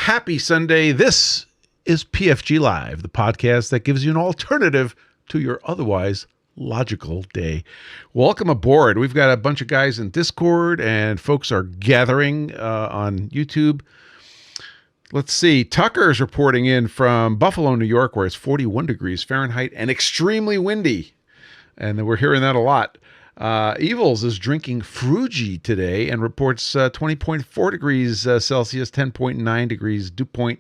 Happy Sunday. This is PFG Live, the podcast that gives you an alternative to your otherwise logical day. Welcome aboard. We've got a bunch of guys in Discord, and folks are gathering on YouTube. Let's see. Tucker is reporting in from Buffalo, New York, where it's 41 degrees Fahrenheit and extremely windy. And we're hearing that a lot. Evils is drinking Fruji today and reports 20.4 degrees Celsius, 10.9 degrees dew point.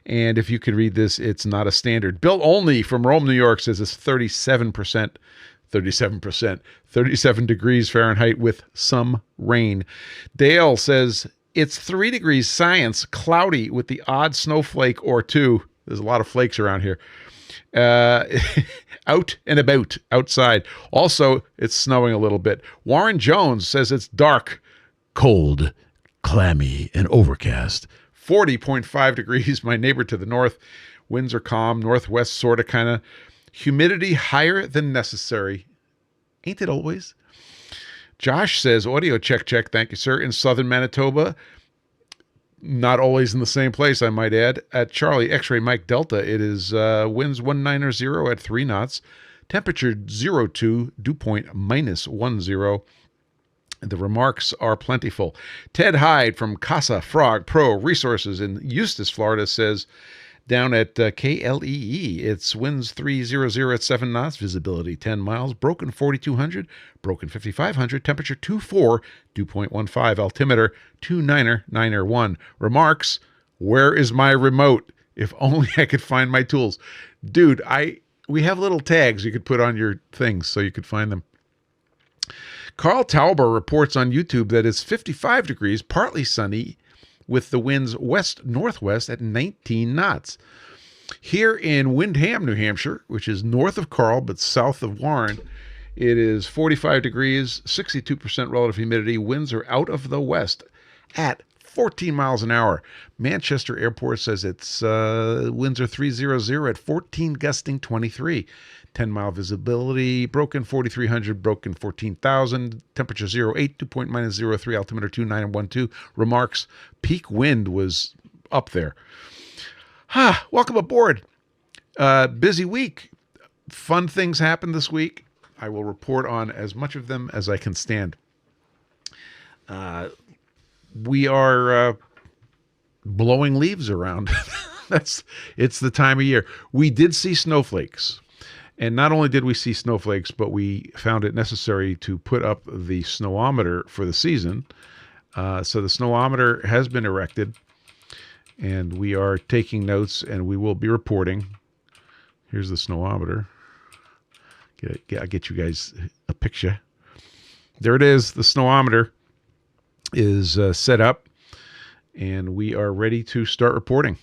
And if you could read this, it's not a standard. Bill Olney from Rome, New York says it's 37% 37 degrees Fahrenheit with some rain. Dale says it's 3 degrees science, cloudy with the odd snowflake or two. There's a lot of flakes around here. Out and about outside. Also, it's snowing a little bit. Warren Jones says it's dark, cold, clammy, and overcast. 40.5 degrees. My neighbor to the north. Winds are calm. Northwest sort of kind of. Humidity higher than necessary. Ain't it always? Josh says audio check. Thank you, sir. In southern Manitoba. Not always in the same place, I might add. At Charlie X-Ray Mike Delta, it is winds 19 at 3 knots. Temperature 02, dew point -10. The remarks are plentiful. Ted Hyde from Casa Frog Pro Resources in Eustis, Florida says, down at KLEE, it's winds 300 at 7 knots, visibility 10 miles, broken 4,200, broken 5,500, temperature 24, dew point 15, altimeter 29991. Remarks, where is my remote? If only I could find my tools. Dude, we have little tags you could put on your things so you could find them. Carl Tauber reports on YouTube that it's 55 degrees, partly sunny, with the winds west-northwest at 19 knots. Here in Windham, New Hampshire, which is north of Carl but south of Warren, it is 45 degrees, 62% relative humidity. Winds are out of the west at 14 miles an hour. Manchester Airport says its winds are 300 at 14, gusting 23. 10-mile visibility, broken 4,300, broken 14,000, temperature 08, dew point -03, altimeter 2912. Remarks, peak wind was up there. Welcome aboard. Busy week. Fun things happened this week. I will report on as much of them as I can stand. We are blowing leaves around. It's the time of year. We did see snowflakes. And not only did we see snowflakes, but we found it necessary to put up the snowometer for the season. So the snowometer has been erected, and we are taking notes, and we will be reporting. Here's the snowometer. I'll get you guys a picture. There it is. The snowometer is set up, and we are ready to start reporting.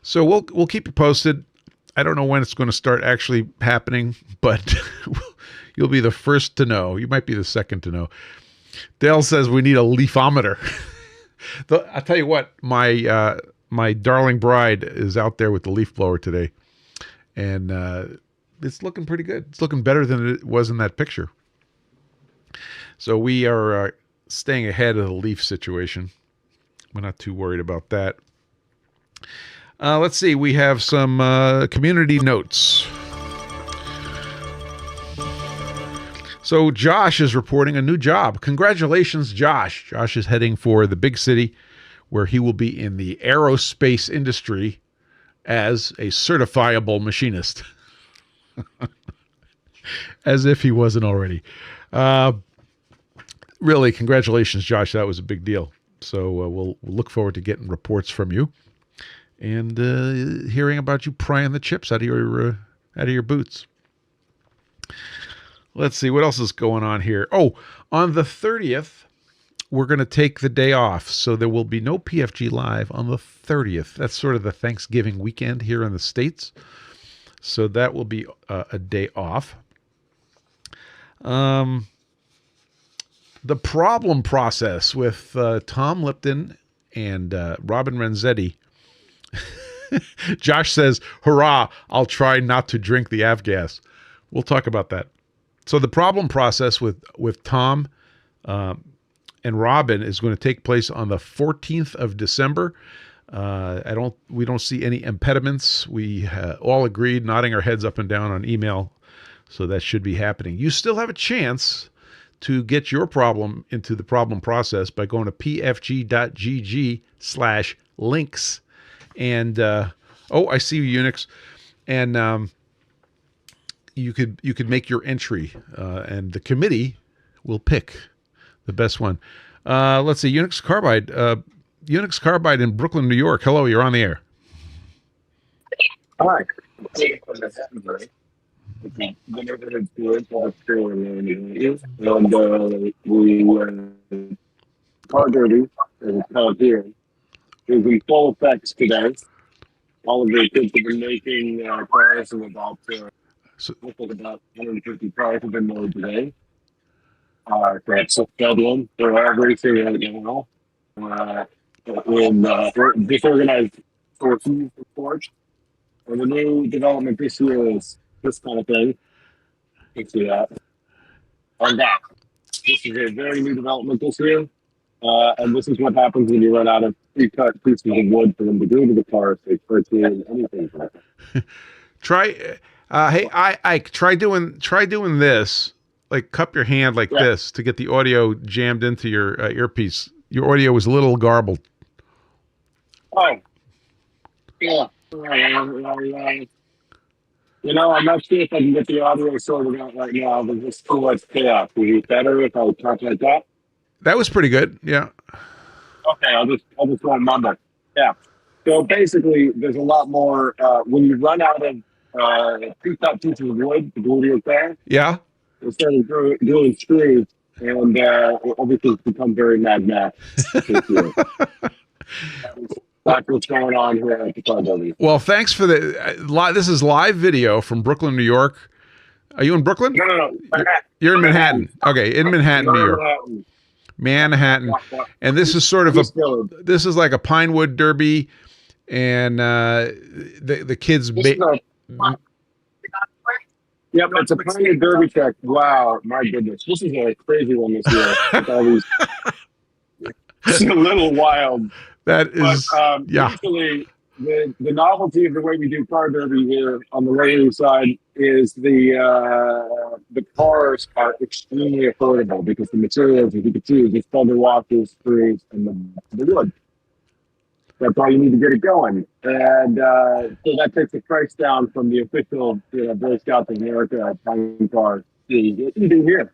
So we'll keep you posted. I don't know when it's going to start actually happening, but you'll be the first to know. You might be the second to know. Dale says we need a leafometer. I'll tell you what, my darling bride is out there with the leaf blower today, and it's looking pretty good. It's looking better than it was in that picture. So we are staying ahead of the leaf situation. We're not too worried about that. Let's see. We have some community notes. So Josh is reporting a new job. Congratulations, Josh. Josh is heading for the big city where he will be in the aerospace industry as a certifiable machinist. As if he wasn't already. Really, congratulations, Josh. That was a big deal. So we'll look forward to getting reports from you and hearing about you prying the chips out of your boots. Let's see what else is going on here. Oh, on the 30th, we're going to take the day off, so there will be no PFG Live on the 30th. That's sort of the Thanksgiving weekend here in the States, so that will be a day off. The problem process with Tom Lipton and Robin Renzetti. Josh says, hurrah, I'll try not to drink the avgas. We'll talk about that. So the problem process with Tom and Robin is going to take place on the 14th of December. We don't see any impediments. We all agreed, nodding our heads up and down on email. So that should be happening. You still have a chance to get your problem into the problem process by going to pfg.gg/links. And I see you, Unix. And you could make your entry, and the committee will pick the best one. Let's see, Unix Carbide. Unix Carbide in Brooklyn, New York. Hello, you're on the air. Hi. The neighborhood's good. And we car dirty, as it's called here, is in full effect today. All of the kids have been making cars, and about 150 cars have been made today. That's a problem. They're all racing right now. We're disorganized sources, of course. And the new development this year is this kind of thing. You can see that. And that. This is a very new development this year. And this is what happens when you run out of pre-cut pieces of wood for them to glue to the car if they start doing anything. Hey, Ike, try doing this. Like, cup your hand like this to get the audio jammed into your earpiece. Your audio was a little garbled. Oh. Yeah. I'm not sure if I can get the audio sorted out right now. There's just too much chaos. Would it be better if I would talk like that? That was pretty good. Yeah. Okay, I'll just go Monday. Yeah. So basically, there's a lot more when you run out of pre-cut pieces of wood to glue to your car. Yeah. Instead of doing screws, and everything's become very Mad Max. That's what's going on here at the Car Derby. Well, thanks for this is live video from Brooklyn, New York. Are you in Brooklyn? No. You're in Manhattan. Okay, in Manhattan, New York. Manhattan. And this is sort of this is like a Pinewood Derby, and the kids. Yep, it's a Pinewood Derby track. Wow, my goodness, this is a crazy one this year. It's a little wild. That is, Usually, the novelty of the way we do car derby here on the radio side is the cars are extremely affordable because the materials, as you can see, is just thunder washers, screws, and the wood. That's all you need to get it going. And so that takes the price down from the official Boy Scouts of America time car you do here,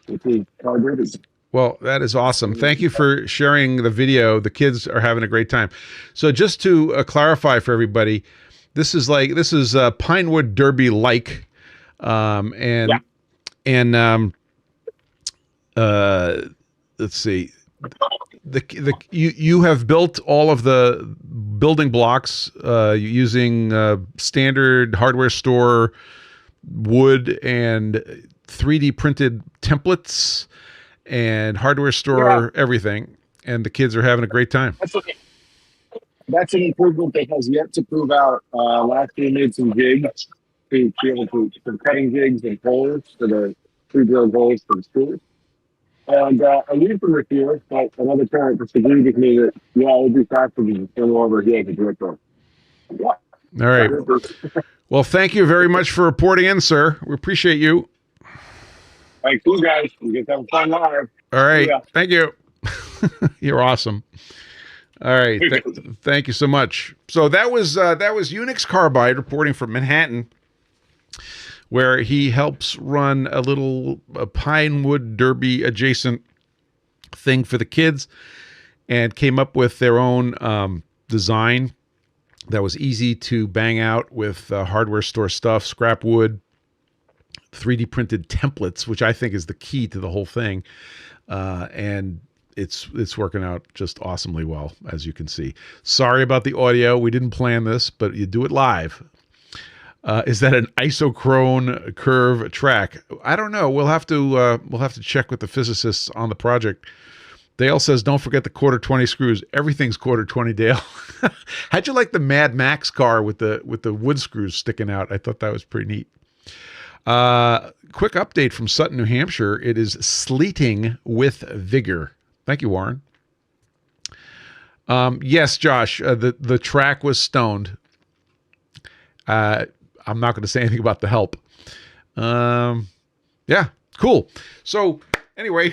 which is car derby. Well, that is awesome. Thank you for sharing the video. The kids are having a great time. So just to clarify for everybody, this is Pinewood Derby like, let's see, you have built all of the building blocks using standard hardware store wood and 3D printed templates. And hardware store, everything, and the kids are having a great time. That's an improvement that has yet to prove out. Last year, we made some jigs to be able to for cutting jigs and holes for the pre-drilled holes for the screws. And I used them this year, but another parent disagreed with me that it would be faster to just turn over here to direct one. Yeah. All right. Well, thank you very much for reporting in, sir. We appreciate you. Thank you, guys. We get to have fun live. All right. Yeah. Thank you. You're awesome. All right. Thank you so much. So that was Unix Carbide reporting from Manhattan, where he helps run a Pinewood Derby adjacent thing for the kids, and came up with their own design that was easy to bang out with hardware store stuff, scrap wood, 3D printed templates, which I think is the key to the whole thing. And it's working out just awesomely well, as you can see. Sorry about the audio. We didn't plan this, but you do it live. Is that an isochrone curve track? I don't know. We'll have to check with the physicists on the project. Dale says, don't forget the quarter 20 screws. Everything's quarter 20, Dale. How'd you like the Mad Max car with the wood screws sticking out? I thought that was pretty neat. Quick update from Sutton, New Hampshire. It is sleeting with vigor Thank you, Warren. Yes, Josh, the track was stoned. I'm not going to say anything about the help. Yeah, cool. So anyway,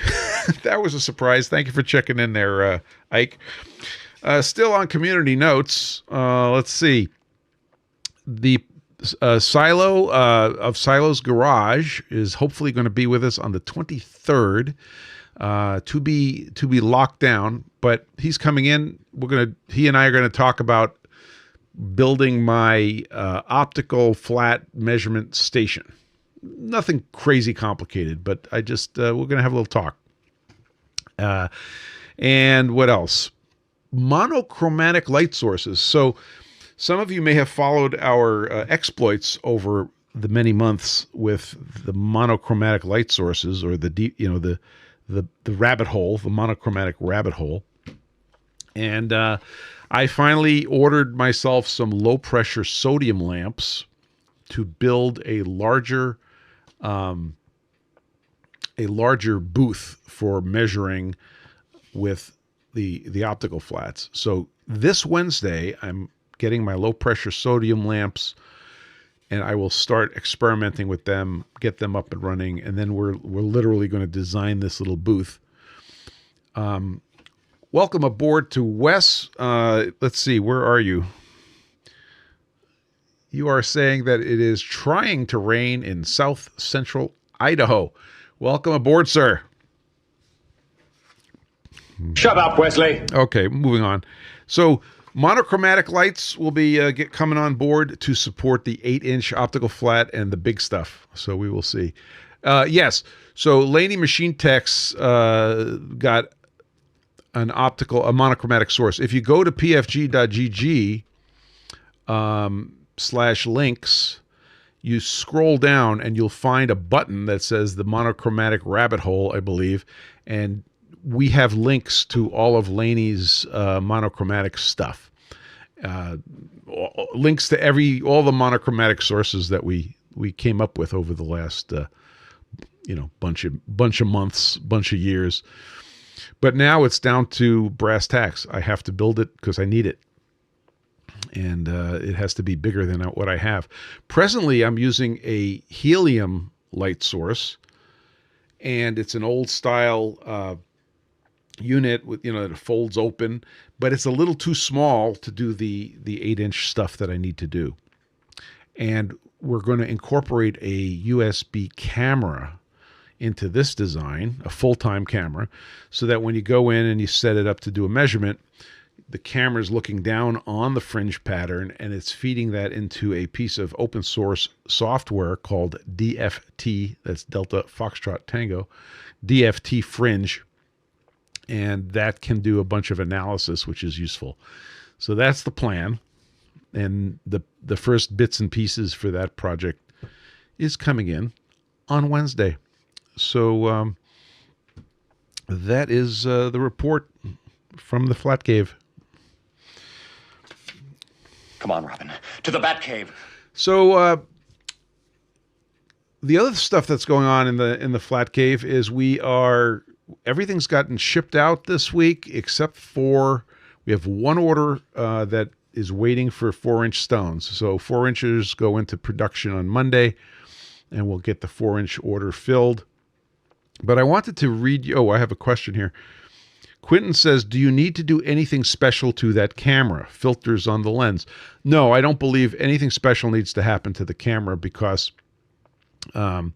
that was a surprise. Thank you for checking in there, Ike. Still on community notes. Let's see. The Silo of Silo's Garage is hopefully going to be with us on the 23rd. To be locked down, but he's coming in. He and I are gonna talk about building my optical flat measurement station. Nothing crazy complicated, but I just we're gonna have a little talk. And what else? Monochromatic light sources. So some of you may have followed our exploits over the many months with the monochromatic light sources, or the rabbit hole, the monochromatic rabbit hole. And I finally ordered myself some low pressure sodium lamps to build a larger booth for measuring with the optical flats. So this Wednesday, I'm getting my low pressure sodium lamps, and I will start experimenting with them, get them up and running, and then we're literally going to design this little booth. Welcome aboard to Wes. Let's see, where are you? You are saying that it is trying to rain in south central Idaho. Welcome aboard, sir. Shut up, Wesley. Okay, moving on. So monochromatic lights will be coming on board to support the 8-inch optical flat and the big stuff. So we will see. Yes. So Laney Machine Tech's got a monochromatic source. If you go to PFG.GG /links, you scroll down and you'll find a button that says the monochromatic rabbit hole, I believe, and we have links to all of Laney's monochromatic stuff. Links to all the monochromatic sources that we came up with over the last bunch of months, bunch of years. But now it's down to brass tacks. I have to build it because I need it. And it has to be bigger than what I have. Presently, I'm using a helium light source, and it's an old style unit with, it folds open, but it's a little too small to do the 8-inch stuff that I need to do. And we're going to incorporate a USB camera into this design, a full-time camera, so that when you go in and you set it up to do a measurement, the camera's looking down on the fringe pattern, and it's feeding that into a piece of open source software called DFT, that's Delta Foxtrot Tango, DFT Fringe, and that can do a bunch of analysis, which is useful. So that's the plan, and the first bits and pieces for that project is coming in on Wednesday. So that is the report from the Flat Cave. Come on, Robin, to the Batcave. So the other stuff that's going on in the Flat Cave is everything's gotten shipped out this week, except for we have one order that is waiting for 4-inch stones. So 4 inches go into production on Monday, and we'll get the 4-inch order filled. But I wanted to read you. Oh, I have a question here. Quentin says, do you need to do anything special to that camera? Filters on the lens? No, I don't believe anything special needs to happen to the camera because the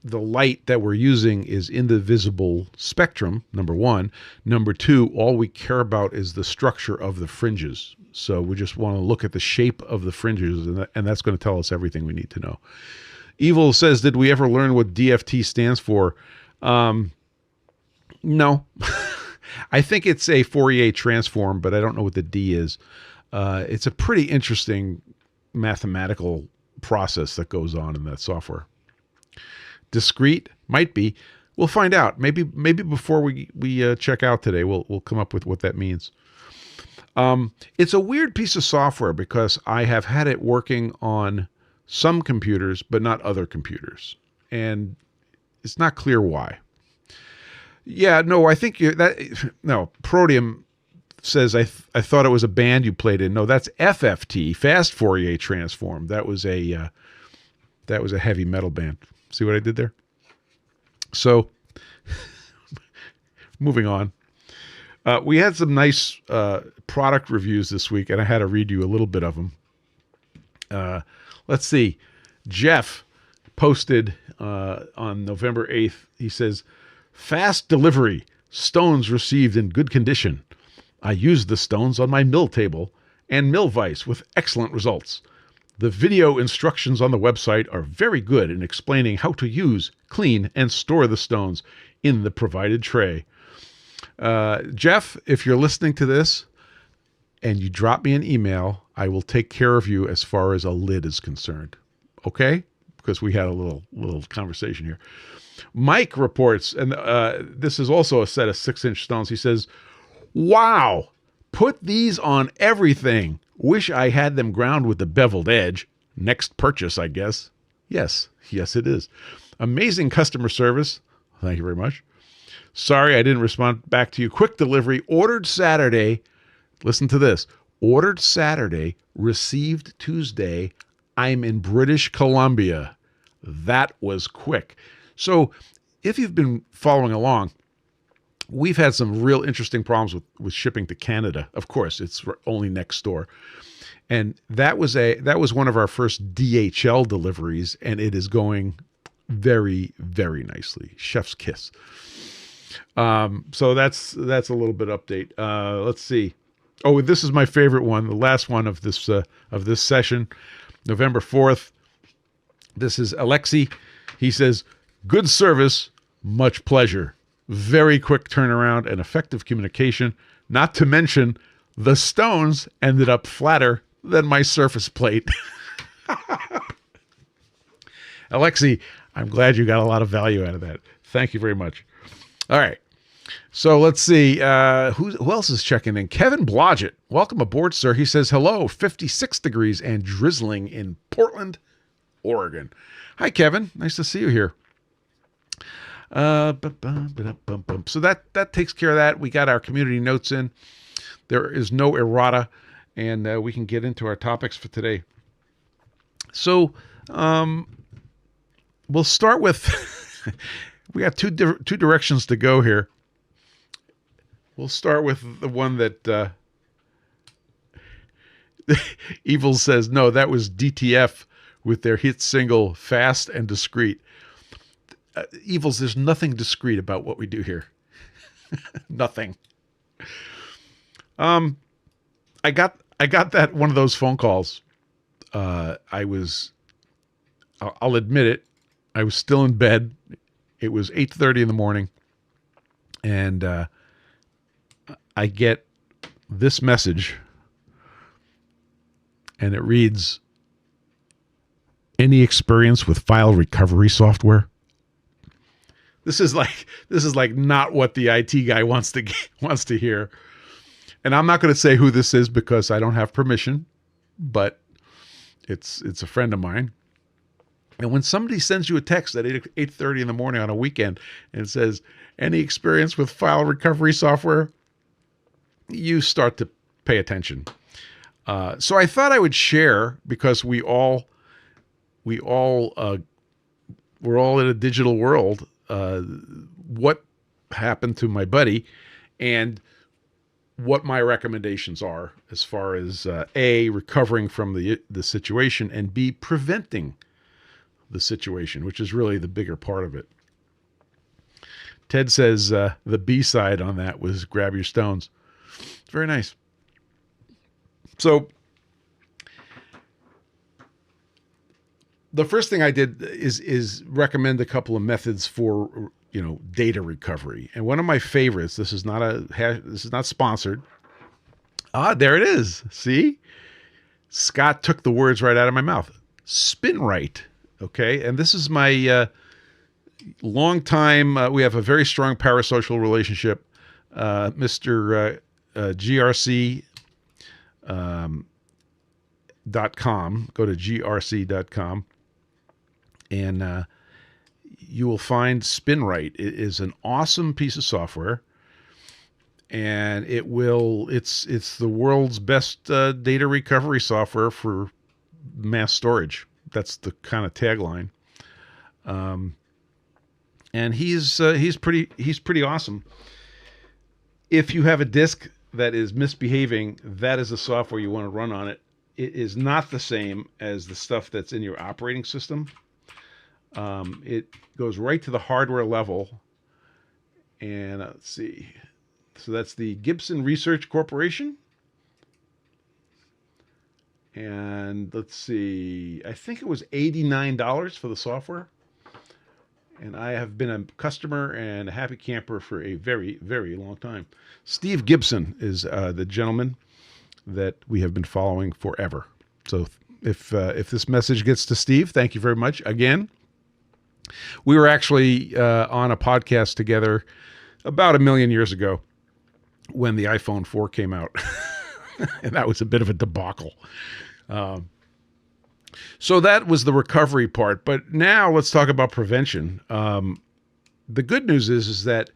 light that we're using is in the visible spectrum, number one. Number two, all we care about is the structure of the fringes. So we just want to look at the shape of the fringes, and that's going to tell us everything we need to know. Evil says, did we ever learn what DFT stands for? No. I think it's a Fourier transform, but I don't know what the D is. It's a pretty interesting mathematical process that goes on in that software. Discrete? Might be. We'll find out. Maybe before we check out today, we'll come up with what that means. It's a weird piece of software because I have had it working on some computers, but not other computers. And it's not clear why. Yeah, no, I think Proteum says I thought it was a band you played in. No, that's FFT, Fast Fourier Transform. That was a heavy metal band. See what I did there? So, moving on. We had some nice product reviews this week, and I had to read you a little bit of them. Let's see. Jeff posted on November 8th. He says, "Fast delivery. Stones received in good condition. I used the stones on my mill table and mill vise with excellent results. The video instructions on the website are very good in explaining how to use, clean, and store the stones in the provided tray." Jeff, if you're listening to this and you drop me an email, I will take care of you as far as a lid is concerned. Okay? Because we had a little conversation here. Mike reports, and this is also a set of 6-inch stones. He says, "Wow, put these on everything. Wish I had them ground with the beveled edge. Next purchase, I guess." Yes, it is. Amazing customer service. Thank you very much. Sorry I didn't respond back to you. Quick delivery. Ordered Saturday. Listen to this. Ordered Saturday. Received Tuesday. I'm in British Columbia. That was quick. So if you've been following along, we've had some real interesting problems with shipping to Canada. Of course, it's only next door. And that was one of our first DHL deliveries, and it is going very, very nicely. Chef's kiss. So that's a little bit update. Let's see. Oh, this is my favorite one, the last one of this session, November 4th. This is Alexi. He says, "Good service, much pleasure. Very quick turnaround and effective communication. Not to mention, the stones ended up flatter than my surface plate." Alexi, I'm glad you got a lot of value out of that. Thank you very much. All right. So let's see. Who else is checking in? Kevin Blodgett. Welcome aboard, sir. He says, "Hello, 56 degrees and drizzling in Portland, Oregon." Hi, Kevin. Nice to see you here. So that takes care of that. We got our community notes in. There is no errata, and we can get into our topics for today. So we'll start with, we got two directions to go here. We'll start with the one that Evil says, no, that was DTF with their hit single, Fast and Discreet. Evils, there's nothing discreet about what we do here. Nothing. I got that one of those phone calls. I'll admit it. I was still in bed. It was 8:30 in the morning. And I get this message. And it reads, "Any experience with file recovery software?" This is like not what the IT guy wants to hear. And I'm not going to say who this is because I don't have permission, but it's a friend of mine. And when somebody sends you a text at 8:30 in the morning on a weekend and says, "Any experience with file recovery software?" you start to pay attention. So I thought I would share, because we're all in a digital world, what happened to my buddy and what my recommendations are as far as A, recovering from the situation, and B, preventing the situation, which is really the bigger part of it. Ted says the B side on that was grab your stones. It's very nice. So the first thing I did is recommend a couple of methods for data recovery. And one of my favorites, this is not sponsored. There it is. See? Scott took the words right out of my mouth. SpinRite. Okay. And this is my long time. We have a very strong parasocial relationship. Mr. GRC .com. Go to grc.com. And you will find SpinRite. It is an awesome piece of software, and it's the world's best data recovery software for mass storage. That's the kind of tagline. And he's pretty awesome. If you have a disk that is misbehaving, that is the software you want to run on it. It is not the same as the stuff that's in your operating system. It goes right to the hardware level. And let's see. So that's the Gibson Research Corporation. And let's see. I think it was $89 for the software. And I have been a customer and a happy camper for a very, very long time. Steve Gibson is the gentleman that we have been following forever. So if this message gets to Steve, thank you very much. Again, we were actually on a podcast together about 1 million years ago when the iPhone 4 came out. And that was a bit of a debacle. So that was the recovery part. But now let's talk about prevention. The good news is that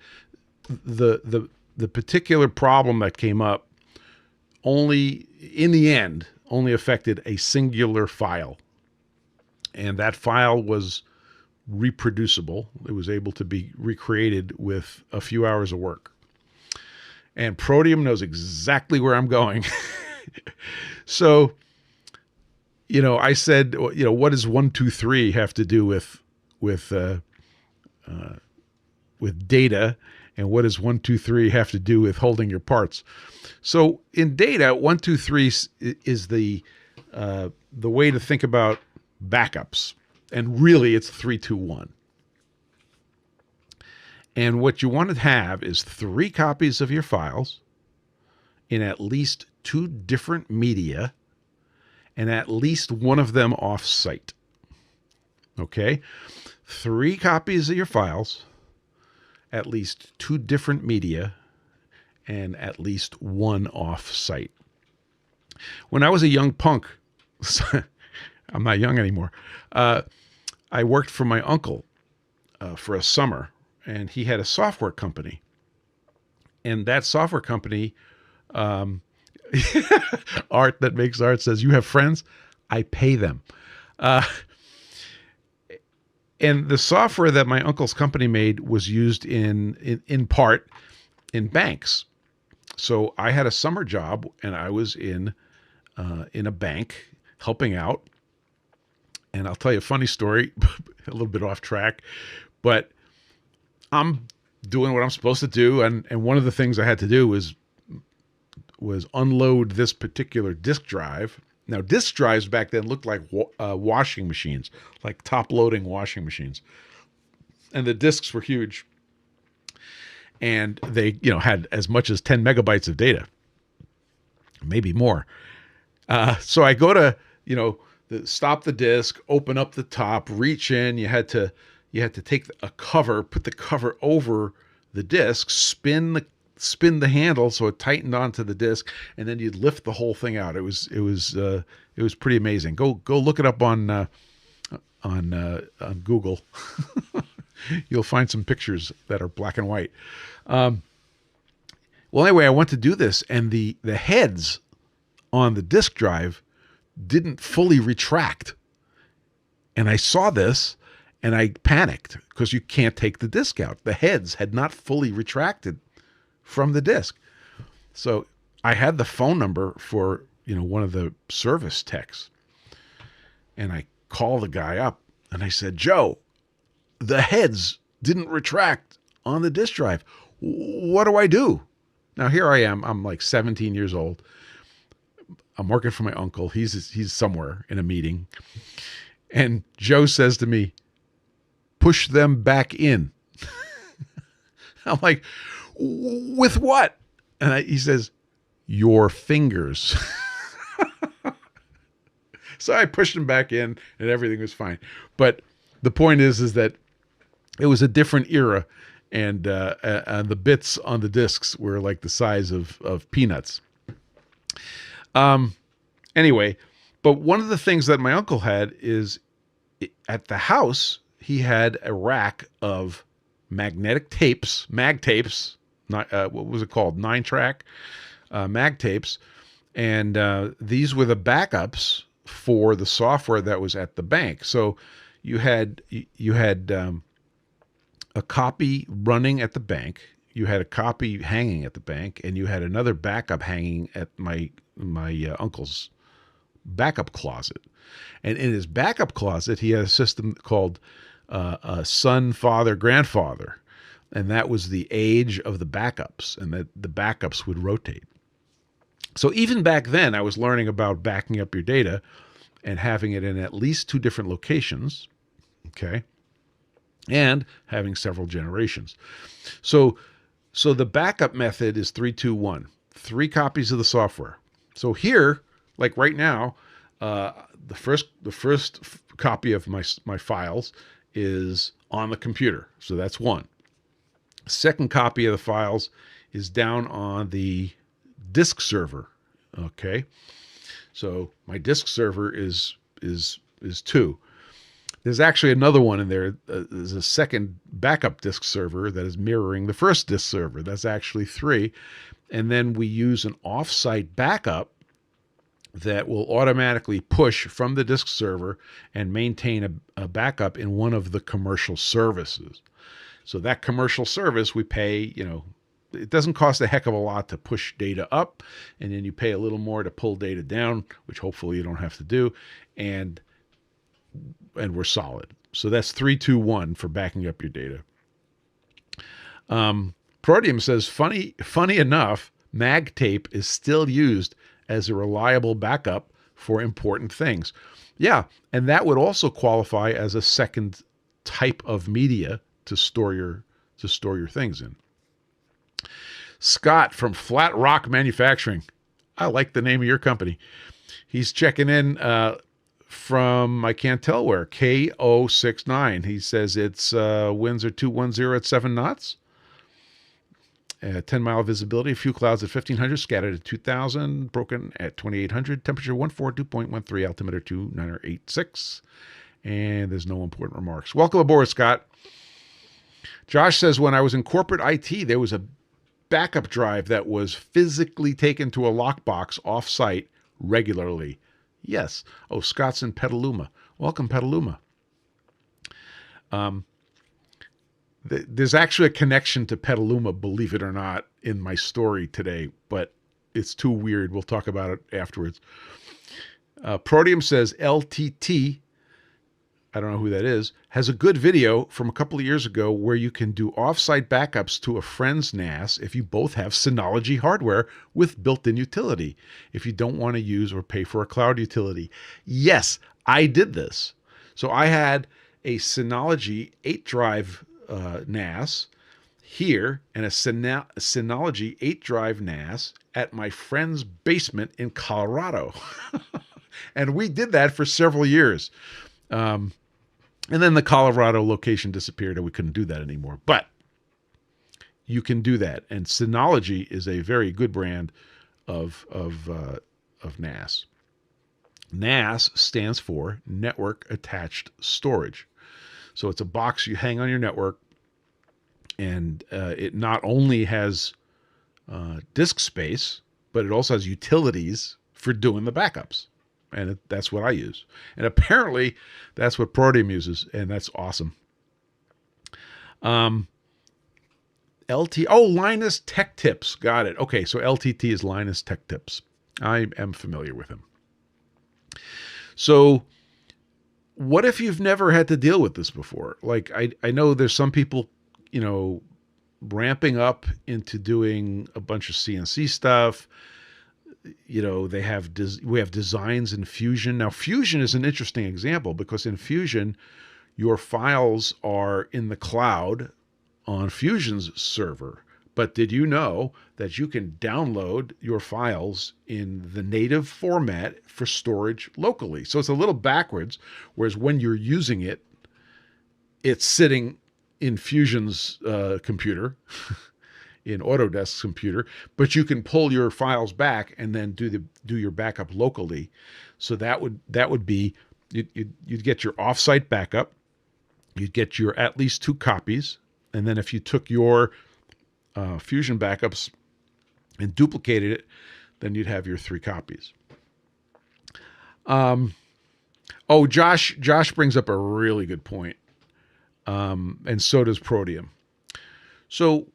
the particular problem that came up only, in the end, only affected a singular file. And that file was reproducible. It was able to be recreated with a few hours of work. And Proteum knows exactly where I'm going. So, I said, what does 1, 2, 3 have to do with data, and what does 1, 2, 3 have to do with holding your parts? So in data, 1, 2, 3 is the way to think about backups, and really it's 3, 2, 1. And what you want to have is 3 copies of your files in at least 2 different media, and at least one of them off-site. Okay? 3 copies of your files, at least 2 different media, and at least one off-site. When I was a young punk, I'm not young anymore, I worked for my uncle for a summer, and he had a software company. And that software company, Art that makes art says, "You have friends? I pay them." And the software that my uncle's company made was used in part in banks. So I had a summer job, and I was in a bank helping out. And I'll tell you a funny story, a little bit off track, but I'm doing what I'm supposed to do, and one of the things I had to do was unload this particular disk drive. Now, disk drives back then looked like washing machines, like top-loading washing machines, and the disks were huge, and they had as much as 10 megabytes of data, maybe more. So I go to stop the disk, open up the top, reach in. You had to take a cover, put the cover over the disk, spin the handle so it tightened onto the disk, and then you'd lift the whole thing out. It was pretty amazing. Go look it up on Google. You'll find some pictures that are black and white. Well, anyway, I went to do this, and the heads on the disk drive didn't fully retract. And I saw this, and I panicked because you can't take the disk out. The heads had not fully retracted from the disk. So I had the phone number for, one of the service techs. And I called the guy up, and I said, "Joe, the heads didn't retract on the disk drive. What do I do?" Now here I am. I'm like 17 years old. I'm working for my uncle. He's somewhere in a meeting. And Joe says to me, "Push them back in." I'm like, "With what?" And he says, "Your fingers." So I pushed them back in, and everything was fine. But the point is that it was a different era, and the bits on the discs were like the size of peanuts. Anyway, but one of the things that my uncle had is at the house, he had a rack of magnetic tapes, mag tapes, what was it called? 9-track mag tapes. And these were the backups for the software that was at the bank. So you had a copy running at the bank, you had a copy hanging at the bank, and you had another backup hanging at my uncle's backup closet. And in his backup closet, he had a system called son, father, grandfather, and that was the age of the backups, and that the backups would rotate. So even back then, I was learning about backing up your data and having it in at least 2 different locations, okay, and having several generations. So the backup method is 3-2-1, 3 copies of the software. So here, like right now, the first copy of my files is on the computer, so that's 1. Second copy of the files is down on the disk server. Okay, so my disk server is 2. There's actually another one in there. There's a second backup disk server that is mirroring the first disk server. That's actually 3. And then we use an offsite backup that will automatically push from the disk server and maintain a backup in one of the commercial services. So that commercial service we pay, it doesn't cost a heck of a lot to push data up, and then you pay a little more to pull data down, which hopefully you don't have to do, and we're solid. So that's 3-2-1 for backing up your data. Proteum says, funny enough, mag tape is still used as a reliable backup for important things. Yeah, and that would also qualify as a second type of media to store your things in. Scott from Flat Rock Manufacturing. I like the name of your company. He's checking in from, I can't tell where, KO69. He says it's winds are 210 at 7 knots. 10-mile visibility, a few clouds at 1,500, scattered at 2,000, broken at 2,800, temperature 142.13, altimeter 2986. And there's no important remarks. Welcome aboard, Scott. Josh says, when I was in corporate IT, there was a backup drive that was physically taken to a lockbox off-site regularly. Yes. Oh, Scott's in Petaluma. Welcome, Petaluma. There's actually a connection to Petaluma, believe it or not, in my story today, but it's too weird. We'll talk about it afterwards. Proteum says LTT, I don't know who that is, has a good video from a couple of years ago where you can do offsite backups to a friend's NAS if you both have Synology hardware with built-in utility, if you don't want to use or pay for a cloud utility. Yes, I did this. So I had a Synology 8-drive NAS here and a Synology 8-drive NAS at my friend's basement in Colorado. And we did that for several years. And then the Colorado location disappeared and we couldn't do that anymore. But you can do that. And Synology is a very good brand of NAS. NAS stands for Network Attached Storage. So it's a box you hang on your network, and it not only has disk space, but it also has utilities for doing the backups. And that's what I use. And apparently that's what Proteum uses, and that's awesome. Linus Tech Tips. Got it. Okay, so LTT is Linus Tech Tips. I am familiar with him. So what if you've never had to deal with this before? Like I know there's some people, ramping up into doing a bunch of CNC stuff. We have designs in Fusion. Now, Fusion is an interesting example because in Fusion, your files are in the cloud on Fusion's server. But did you know that you can download your files in the native format for storage locally? So it's a little backwards, whereas when you're using it, it's sitting in Fusion's computer, in Autodesk's computer, but you can pull your files back and then do your backup locally. So that would be you'd get your offsite backup. you'd get your at least 2 copies. And then if you took your Fusion backups and duplicated it, then you'd have your 3 copies. Josh brings up a really good point. And so does Protium. So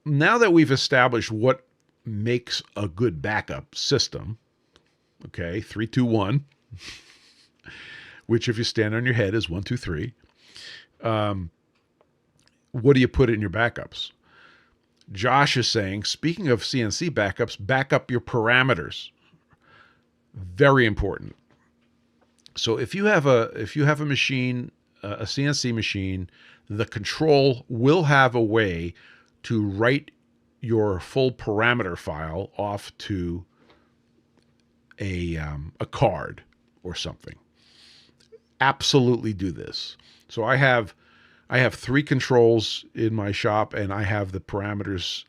now that we've established what makes a good backup system, okay, 3, 2, 1, which if you stand on your head is 1, 2, 3. What do you put in your backups? Josh is saying, speaking of CNC backups, back up your parameters. Very important. So if you have a machine, a CNC machine, the control will have a way to write your full parameter file off to a card or something. Absolutely do this. So I have 3 controls in my shop, and I have the parameters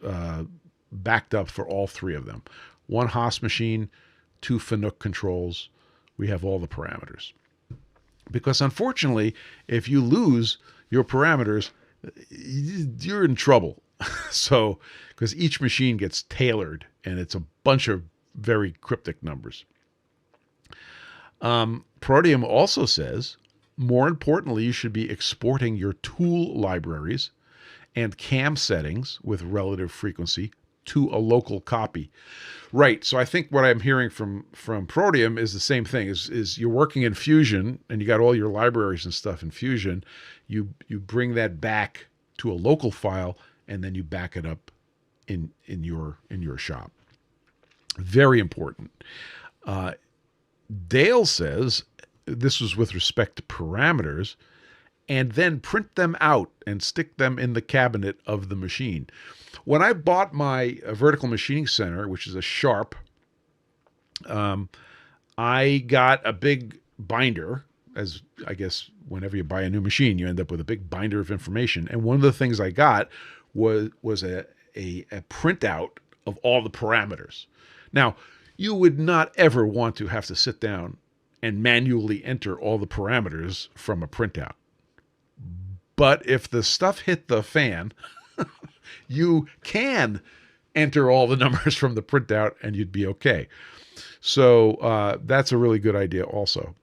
backed up for all 3 of them. 1 Haas machine, 2 Fanuc controls. We have all the parameters. Because unfortunately, if you lose your parameters, you're in trouble. So, because each machine gets tailored, and it's a bunch of very cryptic numbers. Protium also says, more importantly, you should be exporting your tool libraries and cam settings with relative frequency to a local copy. Right. So I think what I'm hearing from Protium is the same thing. Is you're working in Fusion and you got all your libraries and stuff in Fusion. You bring that back to a local file and then you back it up in your shop. Very important. Dale says, this was with respect to parameters, and then print them out and stick them in the cabinet of the machine. When I bought my vertical machining center, which is a Sharp, I got a big binder. As I guess whenever you buy a new machine, you end up with a big binder of information. And one of the things I got was a printout of all the parameters. Now, you would not ever want to have to sit down and manually enter all the parameters from a printout. But if the stuff hit the fan, you can enter all the numbers from the printout and you'd be okay. So that's a really good idea also.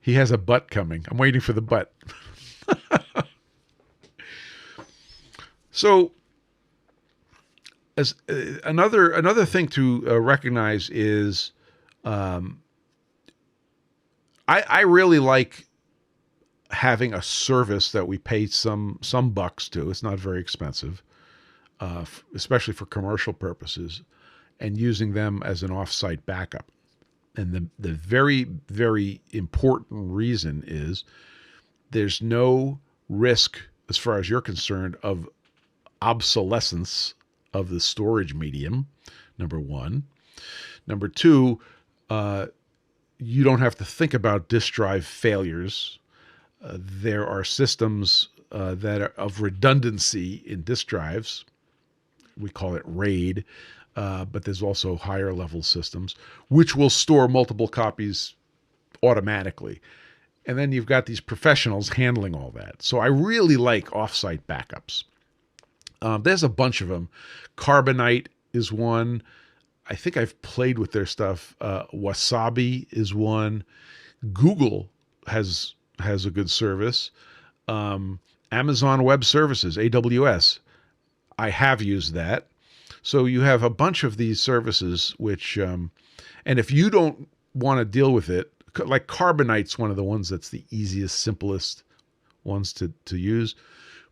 He has a butt coming. I'm waiting for the butt. So as another thing to recognize is I really like having a service that we pay some bucks to. It's not very expensive, especially for commercial purposes, and using them as an off-site backup. And the very, very important reason is there's no risk, as far as you're concerned, of obsolescence of the storage medium, number one. Number two, you don't have to think about disk drive failures. There are systems that are of redundancy in disk drives. We call it RAID, but there's also higher level systems which will store multiple copies automatically. And then you've got these professionals handling all that. So I really like offsite backups. There's a bunch of them. Carbonite is one. I think I've played with their stuff. Wasabi is one. Google has a good service. Amazon Web Services, AWS, I have used that. So you have a bunch of these services which, and if you don't want to deal with it, like Carbonite's one of the ones that's the easiest, simplest ones to use.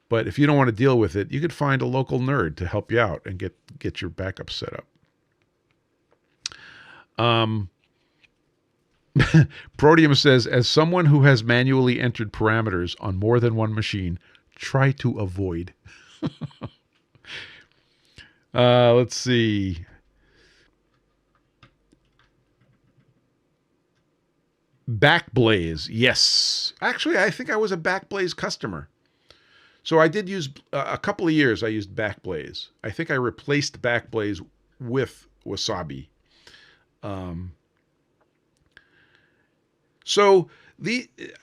But if you don't want to deal with it, you could find a local nerd to help you out and get your backup set up. Protium says, as someone who has manually entered parameters on more than one machine, try to avoid. Let's see. Backblaze. Yes. Actually, I think I was a Backblaze customer. So I did use a couple of years. I used Backblaze. I think I replaced Backblaze with Wasabi. So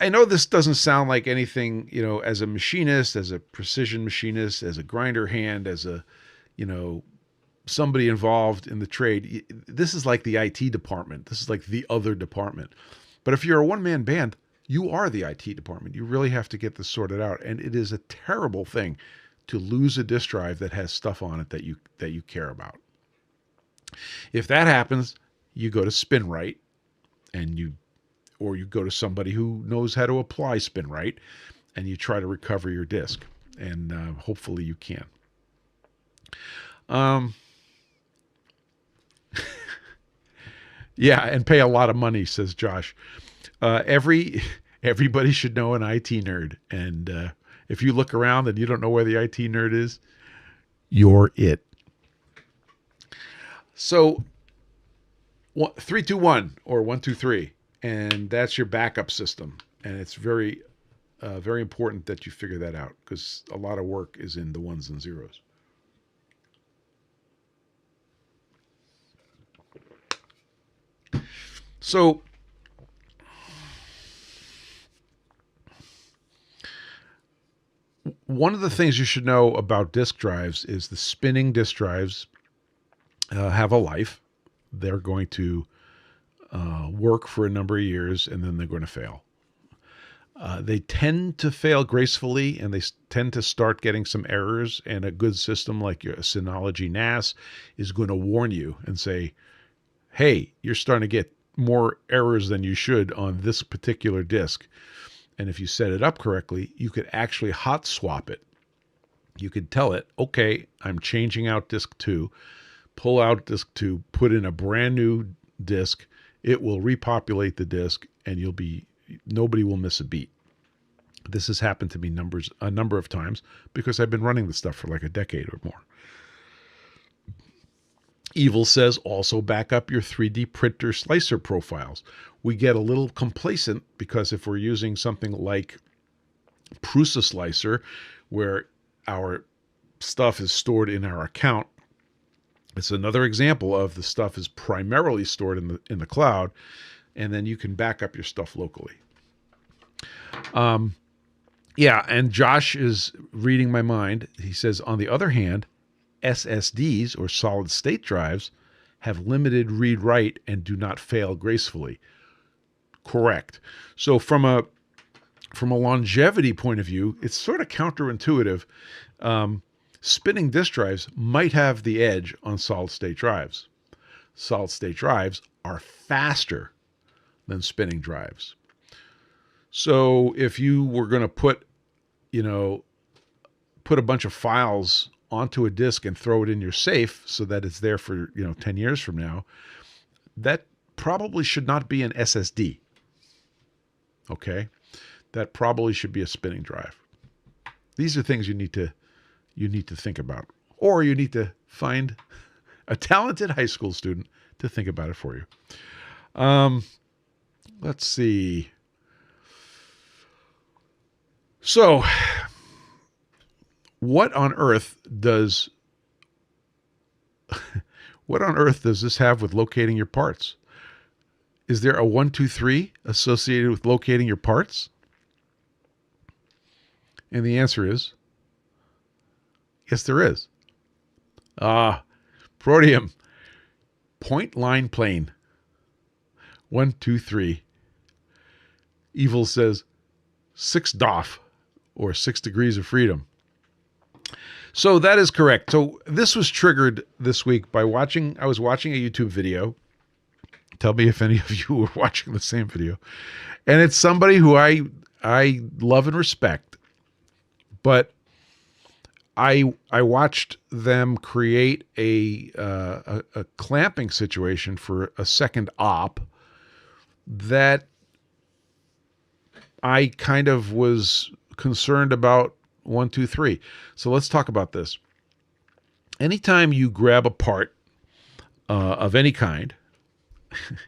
I know this doesn't sound like anything, as a machinist, as a precision machinist, as a grinder hand, as a, somebody involved in the trade. This is like the IT department. This is like the other department. But if you're a one-man band, you are the IT department. You really have to get this sorted out. And it is a terrible thing to lose a disk drive that has stuff on it that you care about. If that happens, you go to SpinRite or you go to somebody who knows how to apply SpinRite, and you try to recover your disk, and hopefully you can. Yeah, and pay a lot of money, says Josh. Everybody should know an IT nerd, and if you look around and you don't know where the IT nerd is, you're it. So 3, 2, 1 or 1, 2, 3, and that's your backup system, and it's very very important that you figure that out, because a lot of work is in the ones and zeros. So one of the things you should know about disk drives is the spinning disk drives have a life. They're going to work for a number of years, and then they're going to fail. They tend to fail gracefully, and they tend to start getting some errors, and a good system like your Synology NAS is going to warn you and say, hey, you're starting to get more errors than you should on this particular disk. And if you set it up correctly, you could actually hot swap it. You could tell it, okay, I'm changing out disk 2, pull out disk 2, put in a brand new disk. It will repopulate the disk, and nobody will miss a beat. This has happened to me a number of times because I've been running this stuff for like a decade or more. Evil says also back up your 3D printer slicer profiles. We get a little complacent because if we're using something like Prusa Slicer, where our stuff is stored in our account, it's another example of the stuff is primarily stored in the cloud, and then you can back up your stuff locally. Yeah, and Josh is reading my mind. He says, on the other hand, SSDs or solid state drives have limited read-write and do not fail gracefully. Correct. So from a longevity point of view, it's sort of counterintuitive. Spinning disk drives might have the edge on solid state drives. Solid state drives are faster than spinning drives. So if you were going to put a bunch of files onto a disk and throw it in your safe so that it's there for 10 years from now, that probably should not be an SSD. Okay, that probably should be a spinning drive. These are things you need to think about, or you need to find a talented high school student to think about it for you. Let's see. So, what on earth does this have with locating your parts? Is there a 1, 2, 3 associated with locating your parts? And the answer is yes, there is. Protium, point, line, plane. 1, 2, 3. Evil says 6 DOF, or 6 degrees of freedom. So that is correct. So this was triggered this week by I was watching a YouTube video. Tell me if any of you were watching the same video. And it's somebody who I love and respect, but I watched them create a clamping situation for a second op that I kind of was concerned about. 1, 2, 3. So let's talk about this. Anytime you grab a part of any kind,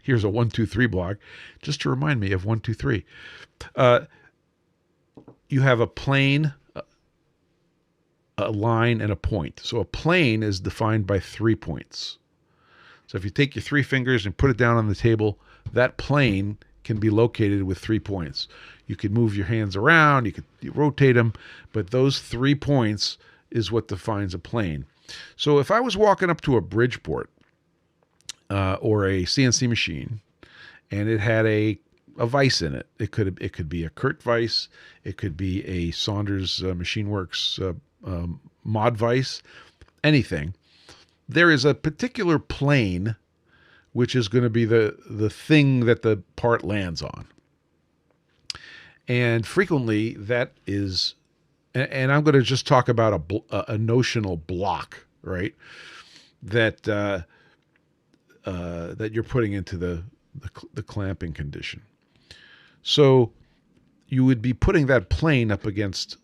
here's a 1, 2, 3 blog, just to remind me of 1, 2, 3. You have a plane, a line, and a point. So a plane is defined by 3 points. So if you take your 3 fingers and put it down on the table, that plane can be located with 3 points. You could move your hands around, you rotate them, but those 3 points is what defines a plane. So if I was walking up to a Bridgeport or a CNC machine, and it had a vise in it, it could be a Kurt vise, it could be a Saunders Machine Works mod vise, anything. There is a particular plane which is going to be the thing that the part lands on. And frequently that is, and I'm going to just talk about a notional block, right? That that you're putting into the clamping condition. So you would be putting that plane up against,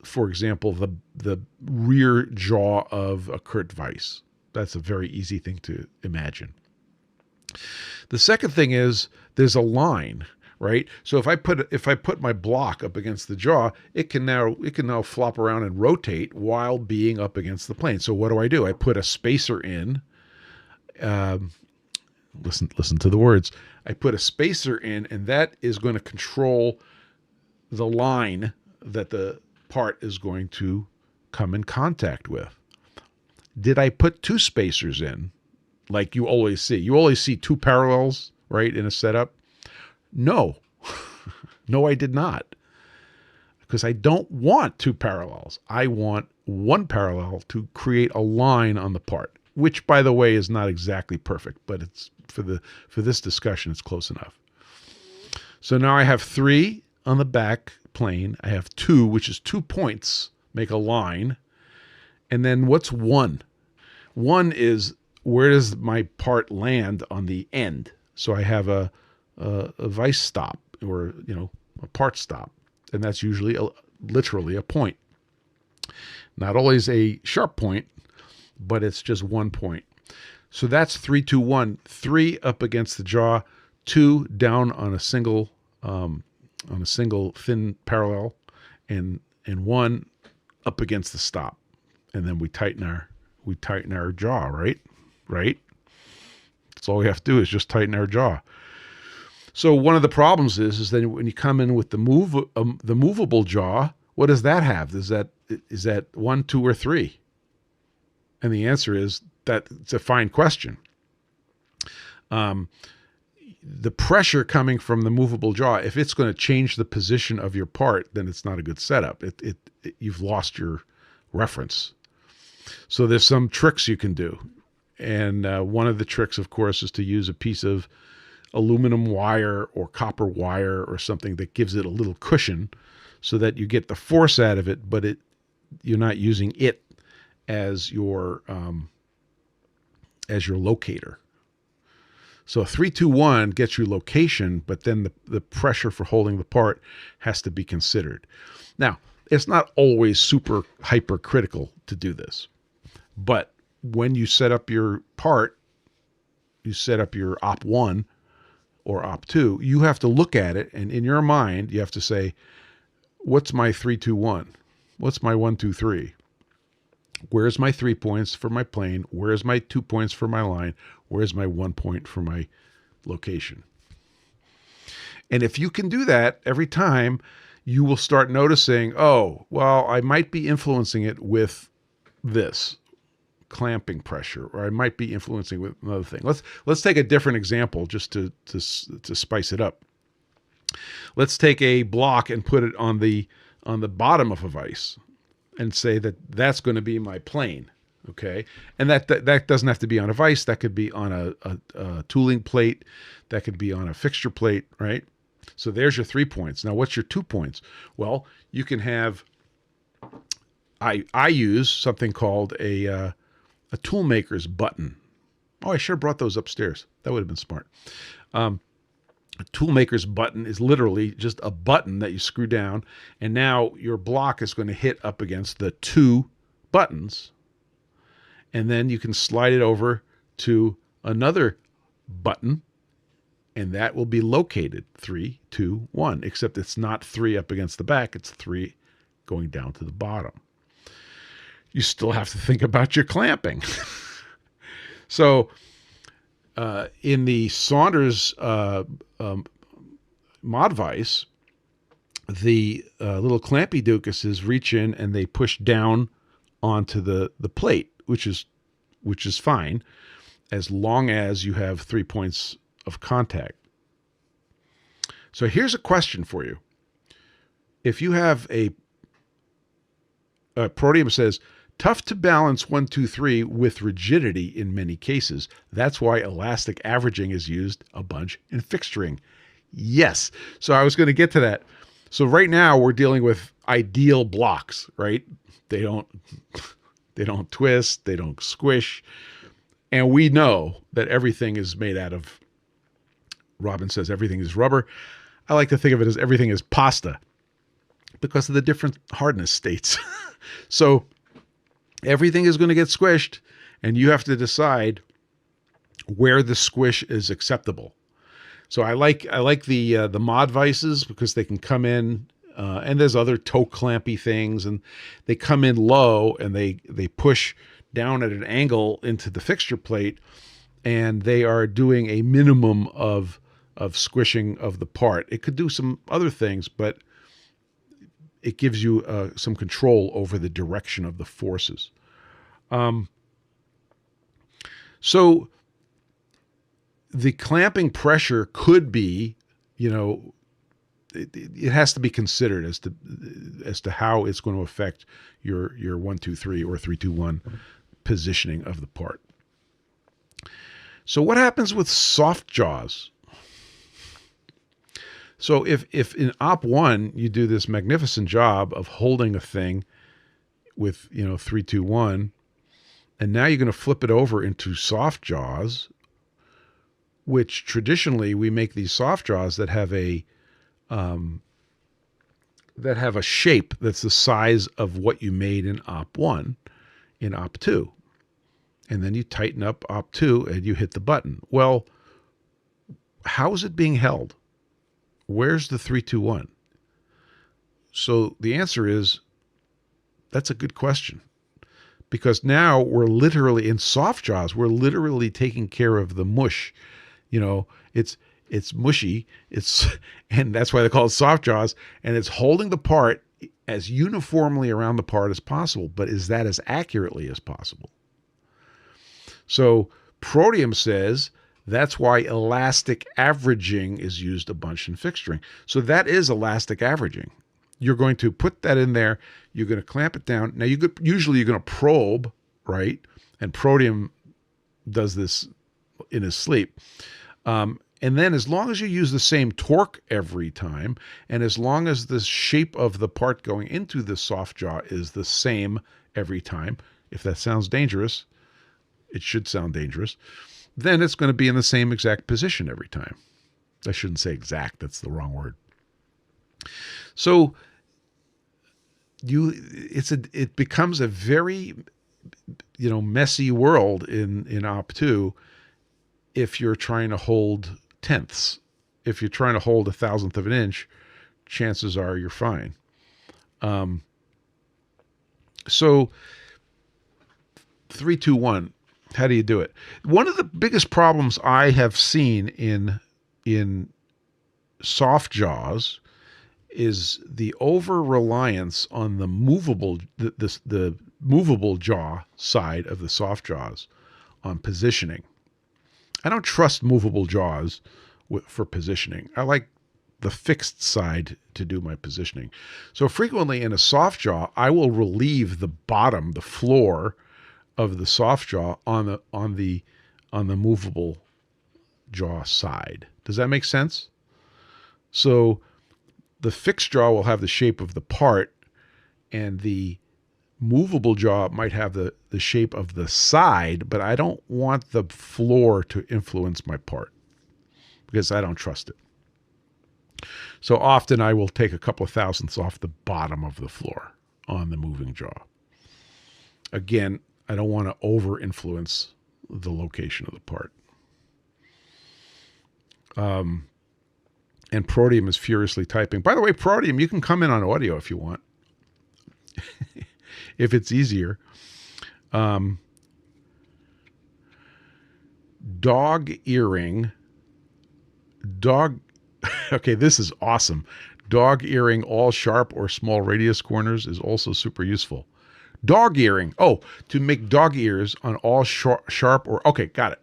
for example, the rear jaw of a Kurt vise. That's a very easy thing to imagine. The second thing is there's a line, right? So if I put my block up against the jaw, it can now flop around and rotate while being up against the plane. So what do? I put a spacer in. Listen to the words. I put a spacer in, and that is going to control the line that the part is going to come in contact with. Did I put 2 spacers in, like you always see? You always see 2 parallels, right, in a setup? No. No, I did not. Because I don't want 2 parallels. I want 1 parallel to create a line on the part, which, by the way, is not exactly perfect, but it's for this discussion, it's close enough. So now I have 3 on the back plane. I have 2, which is 2 points, make a line. And then what's 1? 1 is where does my part land on the end? So I have a vise stop, or a part stop, and that's usually literally a point. Not always a sharp point, but it's just 1 point. So that's 3, 2, 1. 3 up against the jaw, 2 down on a single thin parallel, and 1 up against the stop. And then we tighten our jaw, right? Right? That's all we have to do is just tighten our jaw. So one of the problems is that when you come in with the movable jaw, what does that have? Is that 1, 2, or 3? And the answer is that it's a fine question. The pressure coming from the movable jaw, if it's going to change the position of your part, then it's not a good setup. You've lost your reference. So there's some tricks you can do. And one of the tricks, of course, is to use a piece of aluminum wire or copper wire or something that gives it a little cushion so that you get the force out of it, but you're not using it as your locator. So 3, 2, 1 gets you location, but then the pressure for holding the part has to be considered. Now, it's not always super hypercritical to do this, but when you set up your part, you set up your op 1 or op 2, you have to look at it, and in your mind, you have to say, what's my 3, 2, 1? What's my 1, 2, 3? Where's my 3 points for my plane? Where's my 2 points for my line? Where's my 1 point for my location? And if you can do that every time, you will start noticing, oh, well, I might be influencing it with this clamping pressure, or I might be influencing with another thing. Let's take a different example just to spice it up. Let's take a block and put it on the bottom of a vise and say that that's going to be my plane, okay? And that doesn't have to be on a vise. That could be on a tooling plate. That could be on a fixture plate, right? So there's your 3 points. Now, what's your 2 points? Well, you can have, I use something called a toolmaker's button. Oh, I sure brought those upstairs. That would have been smart. A toolmaker's button is literally just a button that you screw down, and now your block is going to hit up against the 2 buttons, and then you can slide it over to another button, and that will be located 3, 2, 1, except it's not 3 up against the back, it's 3 going down to the bottom. You still have to think about your clamping. So in the Saunders mod vise, the little clampy ducuses reach in and they push down onto the plate, which is fine as long as you have 3 points of contact. So here's a question for you. If you have a Proteum says, tough to balance 1, 2, 3 with rigidity in many cases. That's why elastic averaging is used a bunch in fixturing. Yes. So I was going to get to that. So right now we're dealing with ideal blocks, right? They don't twist, they don't squish. And we know that everything is made out of, Robin says everything is rubber. I like to think of it as everything is pasta because of the different hardness states. So everything is going to get squished, and you have to decide where the squish is acceptable. So I like the mod vices because they can come in, and there's other toe clampy things, and they come in low and they push down at an angle into the fixture plate, and they are doing a minimum of squishing of the part. It could do some other things, but it gives you some control over the direction of the forces. So the clamping pressure could be, it has to be considered as to how it's going to affect your 1, 2, 3 or 3, 2, 1 positioning of the part. So what happens with soft jaws? So if in Op 1 you do this magnificent job of holding a thing with 3, 2, 1, and now you're going to flip it over into soft jaws, which traditionally we make these soft jaws that have a shape that's the size of what you made in Op 1 in Op 2. And then you tighten up Op 2 and you hit the button. Well, how is it being held? Where's the 3, 2, 1? So the answer is, that's a good question. Because now we're literally in soft jaws, we're literally taking care of the mush. It's mushy. And that's why they call it soft jaws. And it's holding the part as uniformly around the part as possible. But is that as accurately as possible? So Proteum says that's why elastic averaging is used a bunch in fixturing. So that is elastic averaging. You're going to put that in there. You're going to clamp it down. Now, usually you're going to probe, right? And Proteum does this in his sleep. And then as long as you use the same torque every time, and as long as the shape of the part going into the soft jaw is the same every time, if that sounds dangerous, it should sound dangerous, then it's going to be in the same exact position every time. I shouldn't say exact, that's the wrong word. So it becomes a very messy world in Op 2 if you're trying to hold tenths. If you're trying to hold 1/1000th of an inch, chances are you're fine. So 3, 2, 1. How do you do it? One of the biggest problems I have seen in soft jaws is the over-reliance on the movable jaw side of the soft jaws on positioning. I don't trust movable jaws for positioning. I like the fixed side to do my positioning. So frequently in a soft jaw, I will relieve the bottom, the floor of the soft jaw on the movable jaw side. Does that make sense? So the fixed jaw will have the shape of the part, and the movable jaw might have the shape of the side, but I don't want the floor to influence my part because I don't trust it. So often I will take a couple of thousandths off the bottom of the floor on the moving jaw. Again, I don't want to over-influence the location of the part. And Proteum is furiously typing. By the way, Proteum, you can come in on audio if you want. If it's easier. dog earring. Okay, this is awesome. Dog earring all sharp or small radius corners is also super useful. Dog earring. Oh, to make dog ears on all sharp or, okay, got it.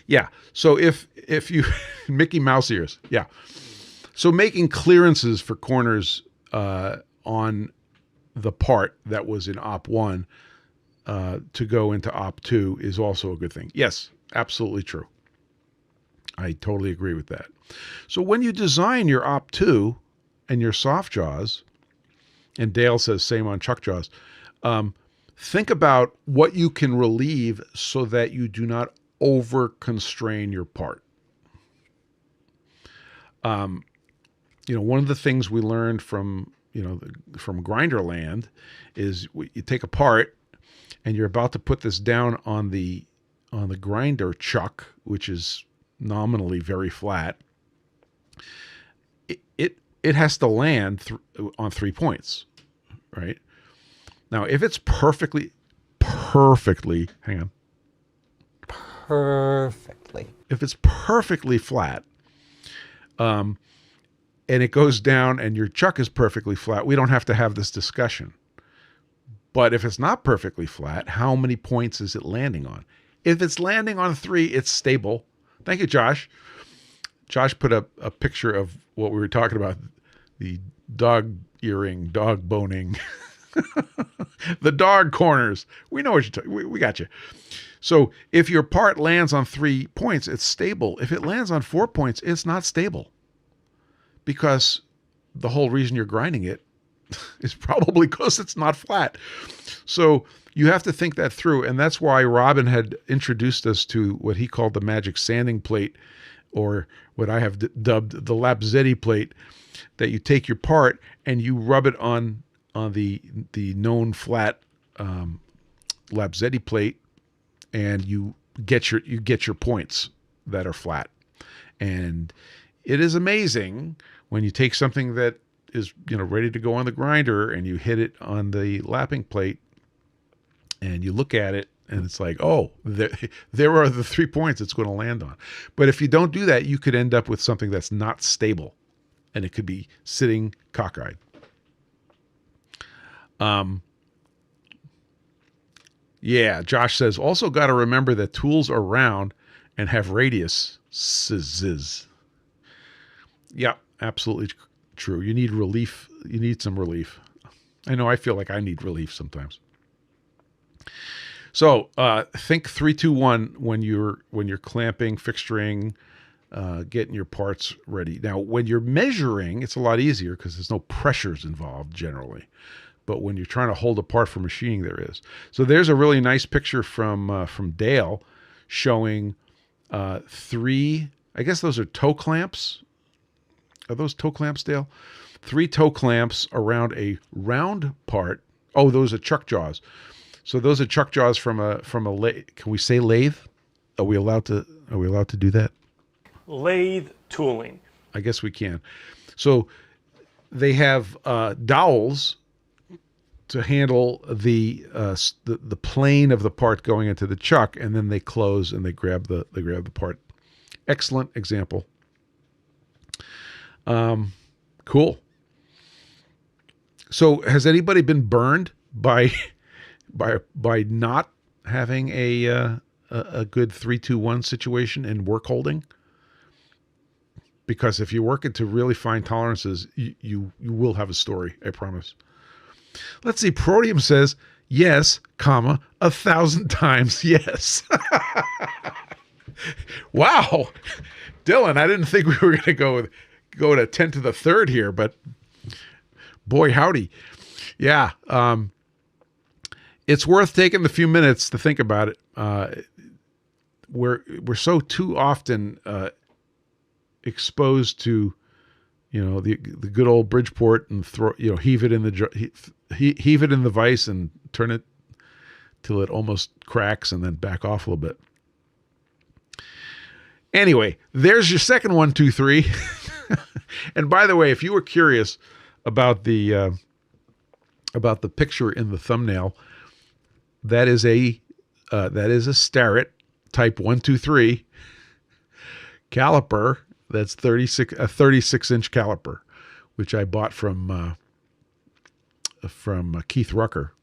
Yeah. So if you, Mickey Mouse ears. Yeah. So making clearances for corners on the part that was in Op 1 to go into Op 2 is also a good thing. Yes, absolutely true. I totally agree with that. So when you design your Op 2 and your soft jaws, and Dale says same on chuck jaws, think about what you can relieve so that you do not over constrain your part. One of the things we learned from Grinderland is you take a part and you're about to put this down on the grinder chuck, which is nominally very flat. It has to land on 3 points, right? Now, if it's perfectly, hang on. Perfectly. If it's perfectly flat, and it goes down and your chuck is perfectly flat, we don't have to have this discussion. But if it's not perfectly flat, how many points is it landing on? If it's landing on 3, it's stable. Thank you, Josh. Josh put up a picture of what we were talking about, the dog earring, dog boning, the dog corners. We know what you're talking. We got you. So if your part lands on 3 points, it's stable. If it lands on 4 points, it's not stable, because the whole reason you're grinding it is probably because it's not flat. So you have to think that through. And that's why Robin had introduced us to what he called the magic sanding plate, or what I have dubbed the Lapzetti plate, that you take your part and you rub it on the known flat Lapzetti plate, and you get your points that are flat. And it is amazing when you take something that is ready to go on the grinder and you hit it on the lapping plate and you look at it and it's like, oh, there are the 3 points it's going to land on. But if you don't do that, you could end up with something that's not stable, and it could be sitting cockeyed. Yeah, Josh says, also got to remember that tools are round and have radius. Yeah, absolutely true. You need relief. You need some relief. I know I feel like I need relief sometimes. So think 3, 2, 1 when you're clamping, fixturing, getting your parts ready. Now, when you're measuring, it's a lot easier because there's no pressures involved generally. But when you're trying to hold a part for machining, there is. So there's a really nice picture from Dale showing 3. I guess those are toe clamps. Are those toe clamps, Dale? 3 toe clamps around a round part. Oh, those are chuck jaws. So those are chuck jaws from a lathe. Can we say lathe? Are we allowed to do that? Lathe tooling. I guess we can. So they have dowels to handle the plane of the part going into the chuck, and then they close and they grab the part. Excellent example. Cool. So has anybody been burned by not having a good 3, 2, 1 situation in work holding? Because if you work into really fine tolerances, you will have a story, I promise. Let's see. Protium says, yes, 1,000 times yes. Wow. Dylan, I didn't think we were going to go to 10 to the third here, but boy, howdy. Yeah. It's worth taking the few minutes to think about it. We're so too often exposed to, the good old Bridgeport and heave it in the vise and turn it till it almost cracks and then back off a little bit. Anyway, there's your second 1, 2, 3. And by the way, if you were curious about the picture in the thumbnail, that is a Starrett type 123 caliper. That's 36-inch caliper, which I bought from Keith Rucker,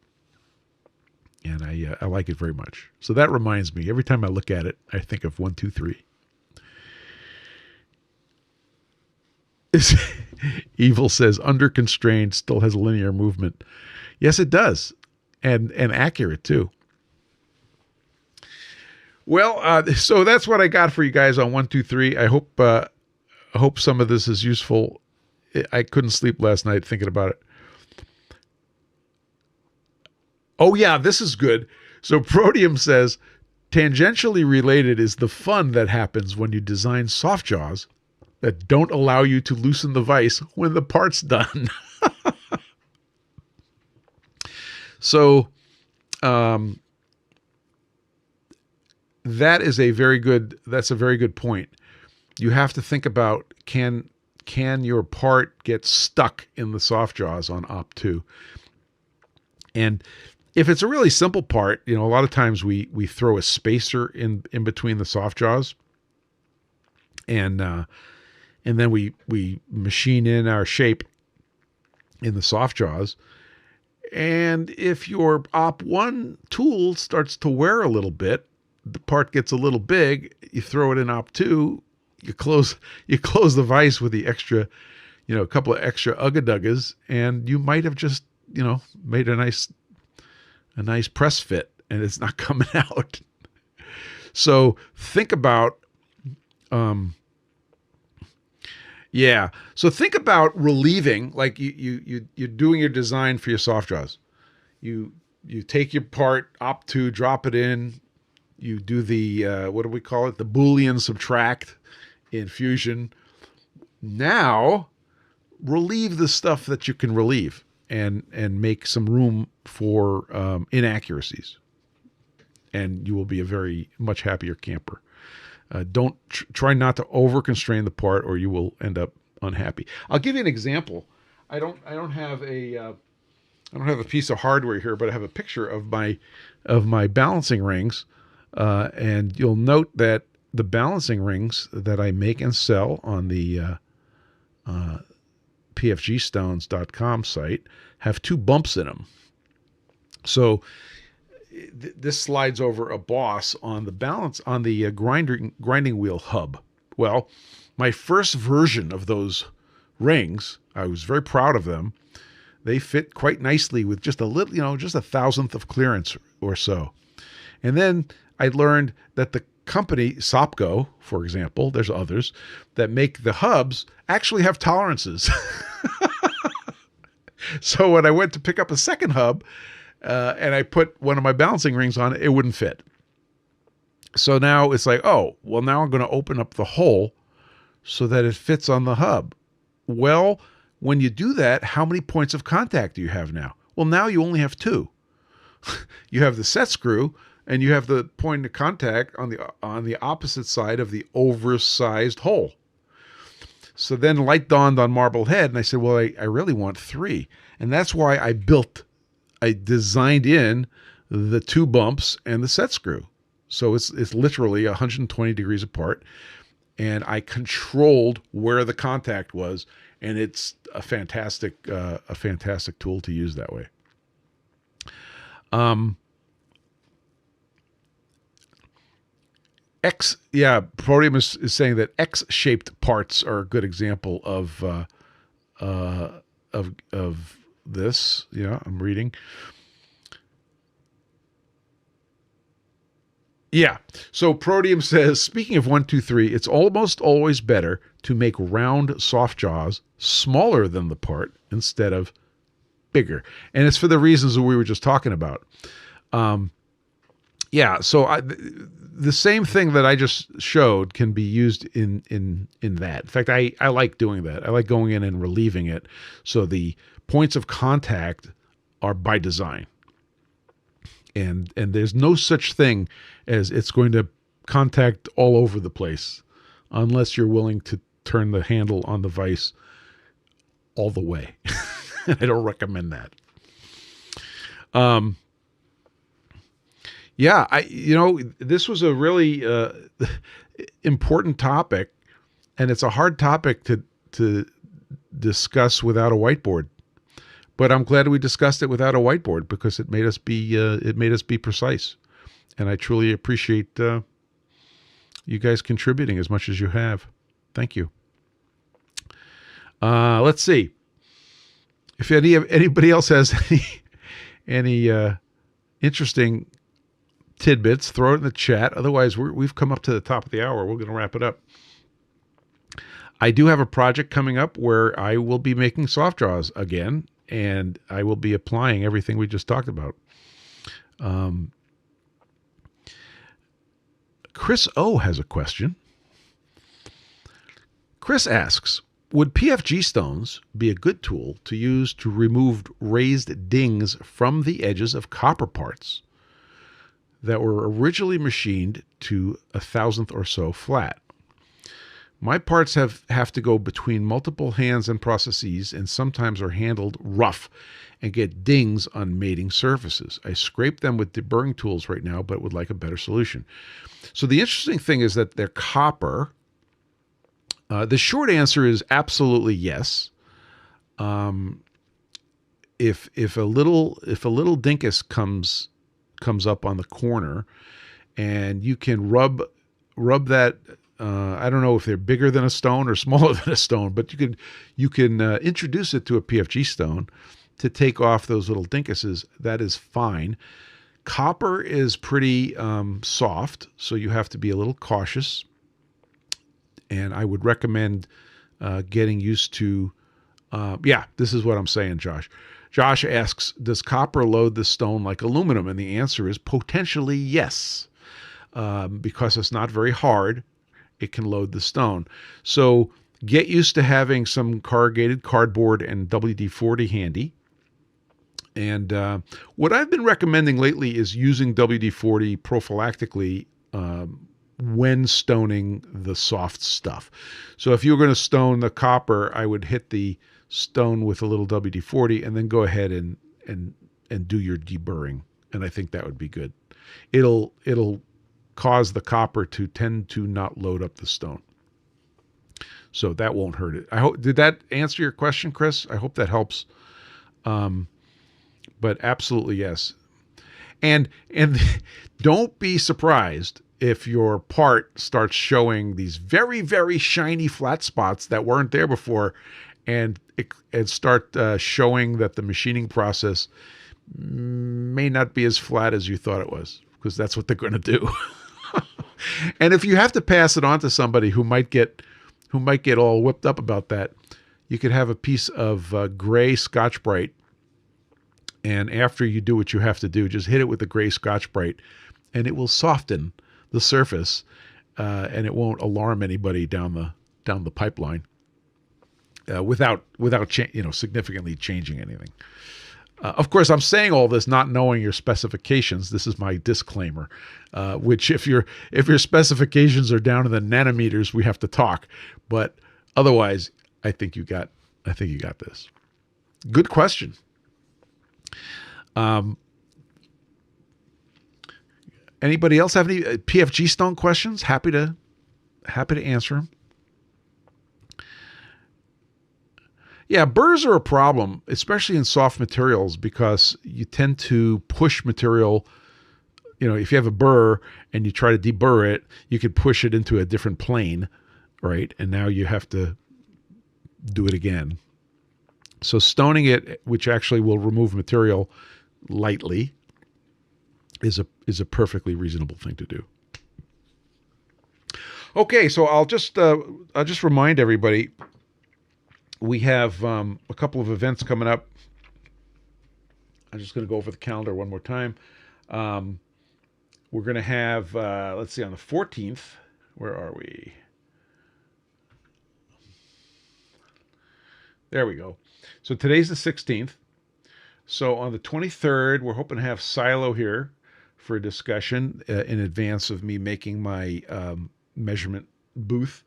and I like it very much. So that reminds me, every time I look at it, I think of 123. Evil says under constrained still has linear movement. Yes, it does, and accurate too. Well, so that's what I got for you guys on 123. I hope some of this is useful. I couldn't sleep last night thinking about it. Oh yeah, this is good. So Proteum says, tangentially related is the fun that happens when you design soft jaws that don't allow you to loosen the vise when the part's done. So that's a very good point. You have to think about, can your part get stuck in the soft jaws on Op 2? And if it's a really simple part, a lot of times we throw a spacer in between the soft jaws, and then we machine in our shape in the soft jaws. And if your Op 1 tool starts to wear a little bit, the part gets a little big, you throw it in Op 2, you close the vise with the extra, a couple of extra ugga-duggas, and you might have just, made a nice press fit, and it's not coming out. So think about, so think about relieving, like you're doing your design for your soft jaws. You take your part, Op 2, drop it in, you do the, what do we call it? The Boolean subtract in Fusion. Now, relieve the stuff that you can relieve and make some room for inaccuracies. And you will be a very much happier camper. Don't try not to over constrain the part, or you will end up unhappy. I'll give you an example. I don't have a piece of hardware here, but I have a picture of my balancing rings, and you'll note that the balancing rings that I make and sell on the PFGstones.com site have 2 bumps in them. So this slides over a boss on the grinding wheel hub. Well, my first version of those rings, I was very proud of them. They fit quite nicely with just a little, just a thousandth of clearance or so. And then I learned that the company, Sopco, for example, there's others that make the hubs, actually have tolerances. So when I went to pick up a second hub, and I put one of my balancing rings on it, it wouldn't fit. So now it's like, oh, well, now I'm going to open up the hole so that it fits on the hub. Well, when you do that, how many points of contact do you have now? Well, now you only have 2. You have the set screw, and you have the point of contact on the opposite side of the oversized hole. So then light dawned on Marblehead, and I said, well, I really want 3. And that's why I designed in the 2 bumps and the set screw. So it's literally 120 degrees apart, and I controlled where the contact was, and it's a fantastic tool to use that way. Podium is saying that X-shaped parts are a good example of this. Yeah, I'm reading. Yeah. So Proteum says, speaking of 1, 2, 3, it's almost always better to make round soft jaws smaller than the part instead of bigger. And it's for the reasons that we were just talking about. So the same thing that I just showed can be used in that. In fact, I like doing that. I like going in and relieving it. So the points of contact are by design. And there's no such thing as it's going to contact all over the place unless you're willing to turn the handle on the vise all the way. I don't recommend that. Yeah, this was a really important topic, and it's a hard topic to discuss without a whiteboard. But I'm glad we discussed it without a whiteboard because it made us be precise, and I truly appreciate you guys contributing as much as you have. Thank you. Let's see if anybody else has any interesting tidbits. Throw it in the chat. Otherwise, we've come up to the top of the hour. We're going to wrap it up. I do have a project coming up where I will be making soft draws again, and I will be applying everything we just talked about. Chris O has a question. Chris asks, would PFG stones be a good tool to use to remove raised dings from the edges of copper parts that were originally machined to 1,000th or so flat? My parts have to go between multiple hands and processes, and sometimes are handled rough and get dings on mating surfaces. I scrape them with deburring tools right now, but would like a better solution. So the interesting thing is that they're copper. The short answer is absolutely yes. If a little dinkus comes up on the corner, and you can rub that. I don't know if they're bigger than a stone or smaller than a stone, but you can introduce it to a PFG stone to take off those little dinkuses. That is fine. Copper is pretty soft, so you have to be a little cautious. And I would recommend getting used to. This is what I'm saying, Josh. Josh asks, does copper load the stone like aluminum? And the answer is potentially yes, because it's not very hard. It can load the stone. So get used to having some corrugated cardboard and WD-40 handy. And what I've been recommending lately is using WD-40 prophylactically when stoning the soft stuff. So if you were going to stone the copper, I would hit the stone with a little WD-40 and then go ahead and do your deburring. And I think that would be good. It'll cause the copper to tend to not load up the stone. So that won't hurt it. Did that answer your question, Chris? I hope that helps. But absolutely yes. And don't be surprised if your part starts showing these very, very shiny flat spots that weren't there before, and start showing that the machining process may not be as flat as you thought it was, because that's what they're going to do. And if you have to pass it on to somebody who might get all whipped up about that, you could have a piece of gray Scotch-Brite, and after you do what you have to do, just hit it with the gray Scotch-Brite, and it will soften the surface, and it won't alarm anybody down the pipeline without significantly changing anything. Of course, I'm saying all this not knowing your specifications. This is my disclaimer, which if your specifications are down in the nanometers, we have to talk. But otherwise, I think you got this. Good question. Anybody else have any PFG stone questions? Happy to answer them. Yeah, burrs are a problem, especially in soft materials, because you tend to push material. If you have a burr and you try to deburr it, you could push it into a different plane, right? And now you have to do it again. So stoning it, which actually will remove material lightly, is a perfectly reasonable thing to do. Okay, so I'll just remind everybody. We have a couple of events coming up. I'm just going to go over the calendar one more time. We're going to have, let's see, on the 14th, where are we? There we go. So today's the 16th. So on the 23rd, we're hoping to have Silo here for a discussion in advance of me making my measurement booth.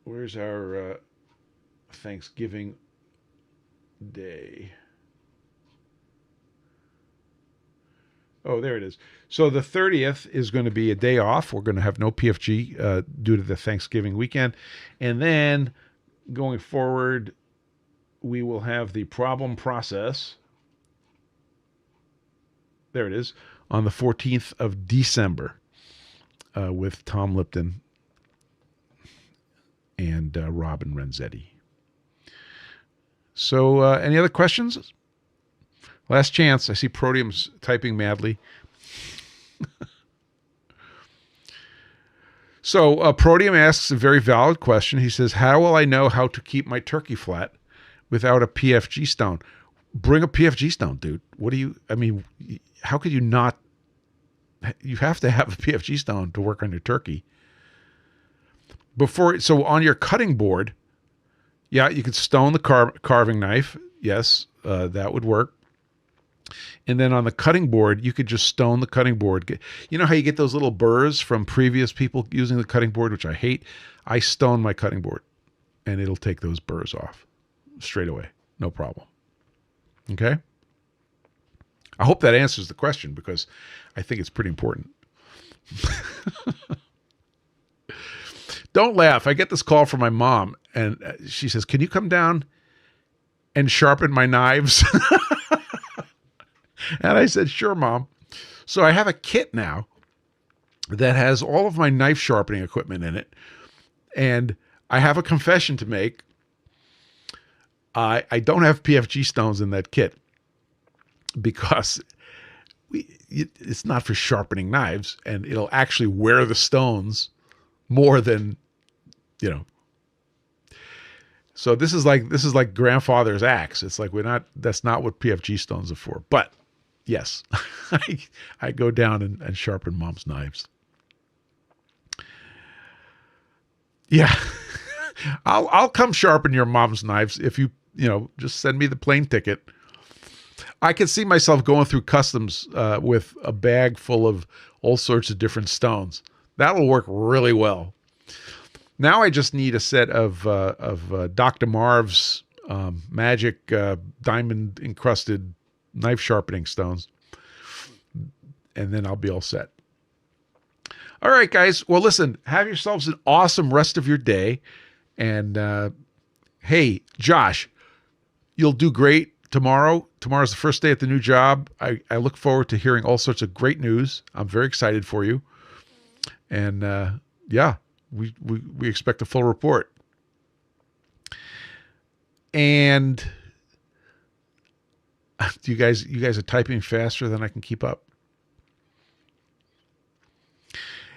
Where's our Thanksgiving Day. Oh, there it is. So the 30th is going to be a day off. We're going to have no PFG due to the Thanksgiving weekend. And then going forward, we will have the problem process. There it is, on the 14th of December with Tom Lipton and Robin Renzetti. So any other questions? Last chance. I see Proteum's typing madly. So Proteum asks a very valid question. He says, how will I know how to keep my turkey flat without a PFG stone? Bring a PFG stone, dude. How could you not? You have to have a PFG stone to work on your turkey. So on your cutting board, yeah, you could stone the carving knife. Yes, that would work. And then on the cutting board, you could just stone the cutting board. You know how you get those little burrs from previous people using the cutting board, which I hate? I stone my cutting board, and it'll take those burrs off straight away. No problem. Okay? I hope that answers the question because I think it's pretty important. Don't laugh. I get this call from my mom, and she says, can you come down and sharpen my knives? And I said, sure, Mom. So I have a kit now that has all of my knife sharpening equipment in it. And I have a confession to make. I don't have PFG stones in that kit because it's not for sharpening knives, and it'll actually wear the stones more than, So this is like grandfather's axe. It's like that's not what PFG stones are for. But yes, I go down and sharpen Mom's knives. Yeah. I'll come sharpen your mom's knives if you just send me the plane ticket. I can see myself going through customs with a bag full of all sorts of different stones. That'll work really well. Now I just need a set of Dr. Marv's magic diamond encrusted knife sharpening stones, and then I'll be all set. All right, guys. Well, listen, have yourselves an awesome rest of your day. And hey, Josh, you'll do great tomorrow. Tomorrow's the first day at the new job. I look forward to hearing all sorts of great news. I'm very excited for you. And yeah, we expect a full report. And you guys are typing faster than I can keep up.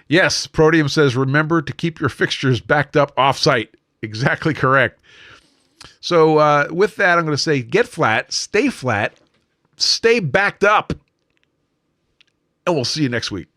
Yes, Proteum says, remember to keep your fixtures backed up off-site. Exactly correct. So with that, I'm going to say get flat, stay backed up, and we'll see you next week.